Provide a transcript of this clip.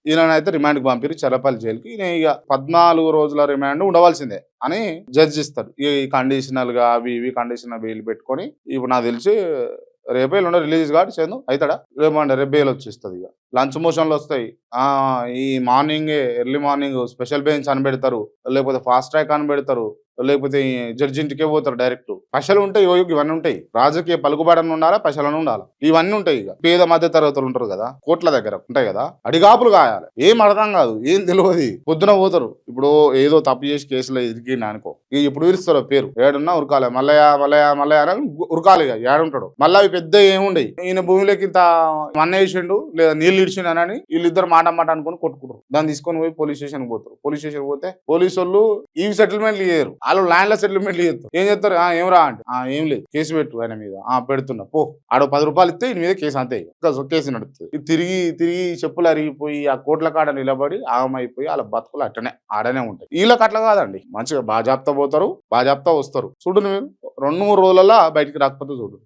ఈయననైతే రిమాండ్కి పంపిరు చర్లపల్లి జైలుకి. ఈయన ఇక 14 రోజుల రిమాండ్ ఉండవలసిందే అని జడ్జి ఇస్తాడు. ఈ కండిషనల్ గా అవి ఇవి కండిషనల్ బెయిల్ పెట్టుకొని ఇప్పుడు నాకు తెలిసి రేపే ఎల్లుండో రిలీజ్ కాదు చేను అవుతాడా రేపు బెయిల్ వచ్చేస్తుంది. ఇక లంచ్ మోషన్లు వస్తాయి. ఈ మార్నింగే ఎర్లీ మార్నింగ్ స్పెషల్ బెంచ్ అని పెడతారు, లేకపోతే ఫాస్ట్ ట్రాక్ అని పెడతారు, లేకపోతే జడ్జి ఇంటికే పోతారు డైరెక్ట్. పైసలు ఉంటాయి, ఇవన్నీ ఉంటాయి. రాజకీయ పలుకుబడని ఉండాలా, పైసలను ఉండాలి, ఇవన్నీ ఉంటాయి. ఇక పేద మధ్య తరగతులు ఉంటారు కదా, కోట్ల దగ్గర ఉంటాయి కదా, అడిగాపులు కాయాలి. ఏం అర్థం కాదు, ఏం తెలియదు, పొద్దున పోతారు. ఇప్పుడు ఏదో తప్పు చేసి కేసులో ఇరికిండి అనుకో, ఇప్పుడు పిలుస్తారు పేరు ఏడున్నా ఉరకాలి, మల్లయ్య మల్లయ్య మల్లయ్య అని ఉరకాలి. ఇక ఏడుంటాడు మళ్ళీ అవి పెద్ద ఏముండయి. ఈయన భూమిలోకి ఇంత మన్న వేసిండు లేదా నీళ్ళు ఇడిచిండు అని వీళ్ళిద్దరు మాట మాట అనుకుని కొట్టుకుంటారు. దాన్ని తీసుకొని పోయి పోలీస్ స్టేషన్ పోతారు. పోలీస్ స్టేషన్ పోతే పోలీసు వాళ్ళు ఈ సెటిల్మెంట్లు చేయరు, వాళ్ళు ల్యాండ్ల సెటిల్మెంట్లు చేస్తారు. ఏం చేస్తారు, ఏమరా అంటే ఏం లేదు కేసు పెట్టు ఆయన మీద, పెడుతున్నా పో, ఆడ 10 రూపాయలు ఇస్తే ఈయన మీద కేసు, అంతే. కేసు నడుస్తుంది. ఇది తిరిగి తిరిగి చెప్పులు అరిగిపోయి ఆ కోట్ల కాడ నిలబడి ఆగమైపోయి వాళ్ళ బతుకులు అట్టనే ఆడనే ఉంటాయి. వీళ్ళకి అట్లా కాదండి, మంచిగా బాజాప్తా పోతారు, బాజాప్తా వస్తారు. చూడండి మీరు 2-3 రోజులలో బయటికి రాకపోతే చూడు.